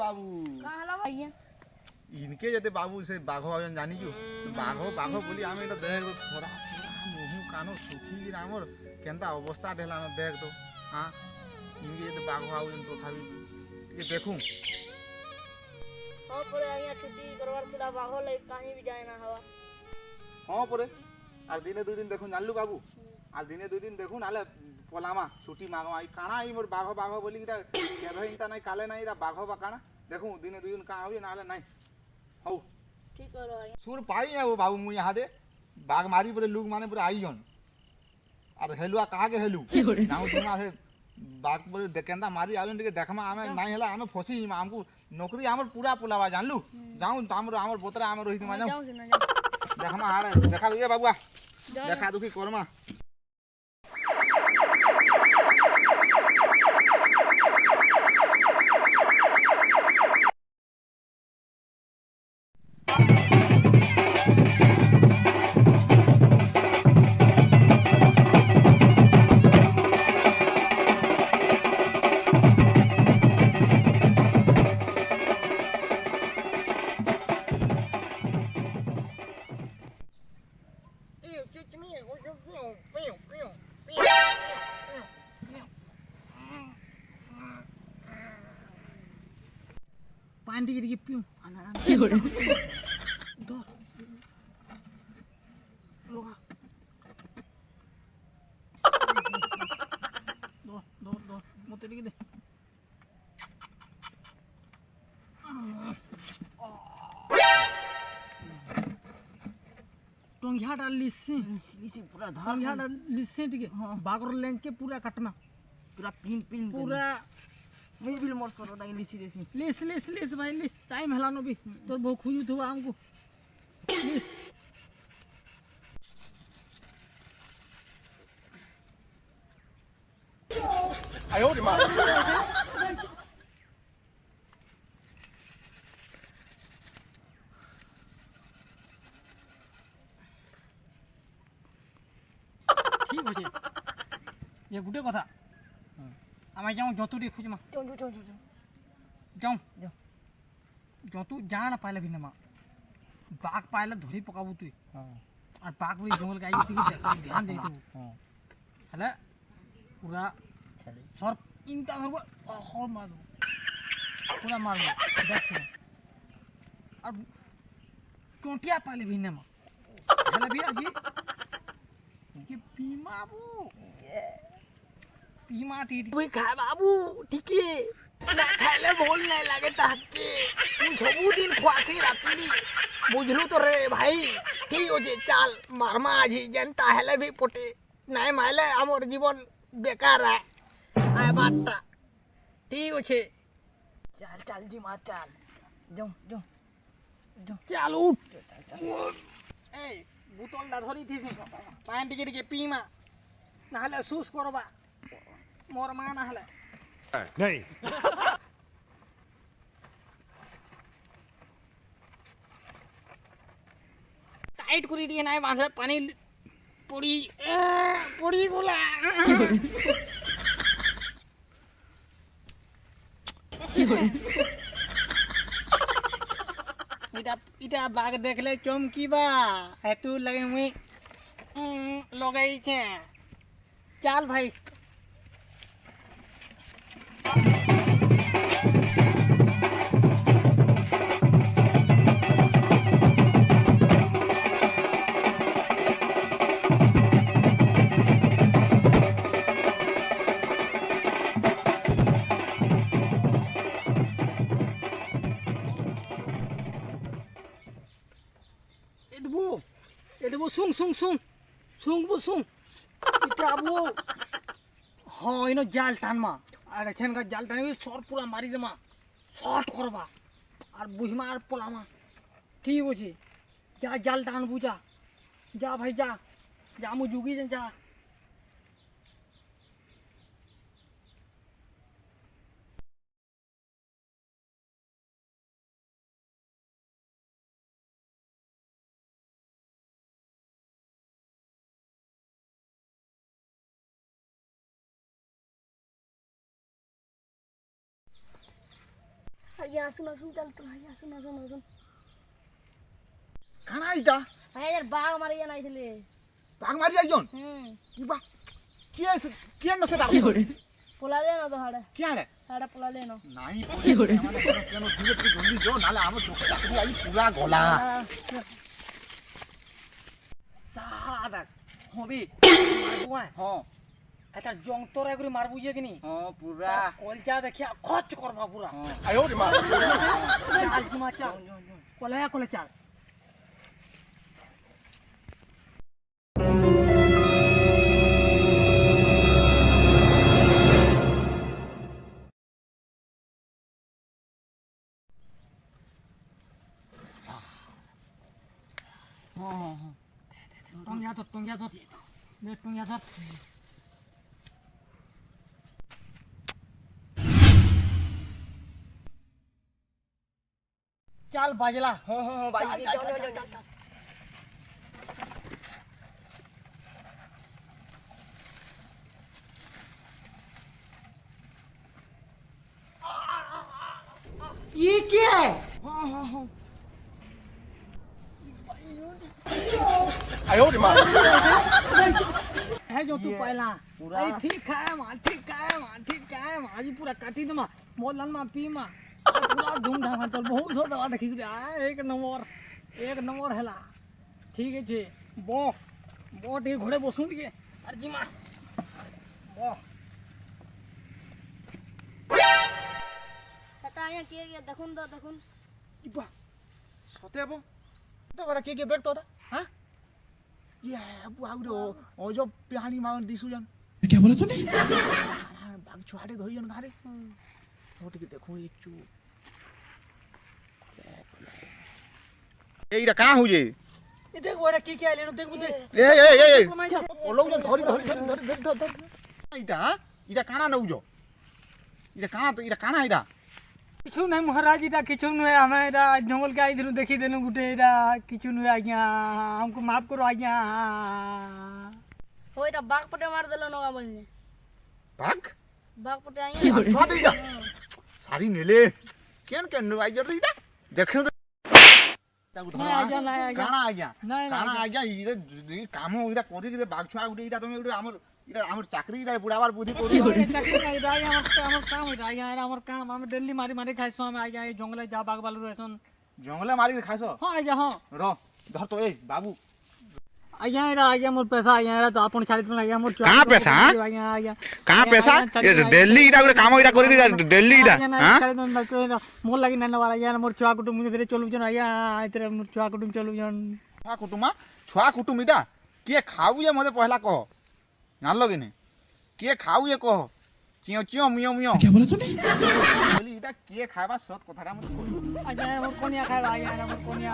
बाबू इनके जते बाबू से बाघ आवन जानी जो बाघ बाघ बोली आमे तो देख थोड़ा मुहु कानो सुखी आमर केनता अवस्था देला न देख तो हां इनके जते बाघ आवन तो थाबी के देखू हां परे आया छुट्टी करवार थिला बाघ ले कहीं भी जाए ना हवा हां परे आर दिने दुई दिन देखू जानलु बाबू आर दिने दुई दिन देखू नाले पलामा छुट्टी मागमा आई काना आई मोर बाघ बाघ बोली किता केभे इंता नहीं काले नहीं रा बाघ बा काना देखू दिने दुई दिन का आवी नाले नहीं हौ ठीक करो आया सुर पाई है वो बाबू मु यहाँ दे बाघ मारी परे लोग माने पूरा आई जन और हेलुआ कहा के हेलु नाउ दिमा से बाघ परे देकेंदा मारी आवन के देखमा आमे नहीं हला आमे फसी हमको नौकरी हमर पूरा पुलावा जानलु जाऊ तामर हमर बोतरा हमर रोहित मा जाऊ देखमा हारे देखा ए बाबूआ देखा दुखी करमा पानी गिर पियो दो लोगा दो मोते गिर दे टोंगिया डाल लिसी पूरा टोंगिया डाल लिसी ठीक है बागर लेंग के पूरा काटना पूरा पिन पूरा मैं भी मोर सरो डाई लिसी देसी लिस भाई लिस टाइम हलानो भी तोर बहु खुजू थवा हमको लिस आयो रे मां ठीक हो जे ये गुटे कथा आमे जाऊं जतु रे खुजमा जाऊं जतु जान पाइले बिना मा बाघ पाइले धरी पकाबू तू और बाघ पूरी जंगल गाई थी ध्यान दे तू हले पूरा सर इनका धरबो और मार पूरा मार देख और टोटिया पाइले बिना मा हले भी अजी के पीमाबू पीमा टीटी कोई खाए बाबू ठीक है ना खाइले बोल नहीं लगे ताके तू सबू दिन खुआसी राती बुझलू तो रे भाई ठीक हो जे चाल मारमा आजी जनता हेले भी पोटे नहीं माइले हमर जीवन बेकार है आय बातटा ठीक हो छे चाल जी मा चाल जो चाल उठ ए बुतल दा धरी थी पानी टिके के पीमा नाले सुस करबा मोर मान हले नहीं टाइट करी दिए ना बांधे पानी पड़ी बोला इटा बाग देखले चमकी बा हेतु लगे मुई लगाई छे चाल भाई Edbu sung इटा आबो हाँ इनो जाल टानमा আর এখানকার জাল টানি সর পুরা মারি দেমা শর্ট করবা আর বুঝমা আর পোলামা ঠিক আছে যা জাল টানবু যা যা ভাই যা যা মু যুগি যা আইয়া আসুন আসুন চল তো ভাই আসুন আসুন আসুন কানা এটা ভাই यार বাঘ মারিয়া নাইছিলে বাঘ মারি আইজন কি বা কি আছে কি না সেটা পোলালে না তো হাড়ে কি আরে হাড়ে পোলালে না নাই পড়ে মানে কেন ধীরে ধীরে জলদি যাও নালে আমার চোখ চাকরি আই পুরা গলা সাদা হবি মারবু হ্যাঁ এটা জংতরা করে মারবু যে কিনি হ্যাঁ পুরা কলজা দেখিয়া খচ করবা পুরা আয়ো রে মা চাল কি মাচা কলা কলা চাল টঙ্গিয়া ধর টঙ্গিয়া ধর টঙ্গিয়া ধর চাল বাজলা বাজি ये क्या है আয়ো রে মা है जो तू पहला पूरा ठीक है मां ठीक है मां ठीक है मां जी पूरा काटी दमा मोलन मा पी मा पूरा धूमधाम चल बहुत हो दवा देखी एक नंबर हैला ठीक है जे बो टे घोड़े बसुं दिए अर्जी मा बो এটা আইয়া কে কে দেখুন তো দেখুন ইবা সতে বো তো বড় কে বের তোরা হ্যাঁ ইয়া আবু আউরে ও যে পিহানি মাউন দিছুজন क्या बोला तूने বাঘ ছুয়াড়ে ধরিজন ঘাড়ে ওটিকে দেখো একটু এইটা কাঁ হুজে ये देखो এটা কি কি আইলেন দেখবো দে এই ওলোজন ধরি এইটা এটা কানা নউজ এটা কানা এটা কিছু নাই মহারাজ এটা কিছু নয় আমি এটা জঙ্গল के आइदिनु देखी देनु गुटे এটা কিছু নয় आज्ञा हमको माफ करो आज्ञा ওইটা বাঘ পটে মার দিল নগা বলনি বাঘ পটে আইয়া ছট এইটা সারি নেলে কেন আইজর এইটা দেখেন নাই আজ্ঞা নাই আজ্ঞা কানা আজ্ঞা নাই কানা আজ্ঞা ইরে যদি কাম ওইটা করি দিলে বাঘ ছুয়া উঠে এইটা তুমি আমার চাকরি বুড়াবার বুদ্ধি করি চাকরি নাই এটা আমার কাম এটা আজ্ঞা এটা আমার কাম আমি ডেলি মারি মারি খাইছো আমি আজ্ঞা এই জঙ্গলে যা বাঘ বালু রয়েছন জঙ্গলে মারি খাইছ হ্যাঁ আজ্ঞা হ্যাঁ র ধর তো এই বাবু आज्ञा एरा आज्ञा मोर पैसा आज्ञा एरा तो अपन छाड़ी आज्ञा मोर कहां पैसा आज्ञा आज्ञा कहां पैसा ये दिल्ली इटा गुटे काम इटा करी दिल्ली इटा हां मोर लागि नन वाला आज्ञा मोर छुआ कुटुम मुझे धीरे चलु जन आज्ञा इतरे मोर छुआ कुटुम चलु जन छुआ कुटुम इटा के खाऊ ये मते पहला कह जानलो कि नहीं के खाऊ ये कह चियो चियो मियो मियो क्या बोला तूने दिल्ली इटा के खाबा सत कथारा मत आज्ञा मोर कोनिया खाबा आज्ञा मोर कोनिया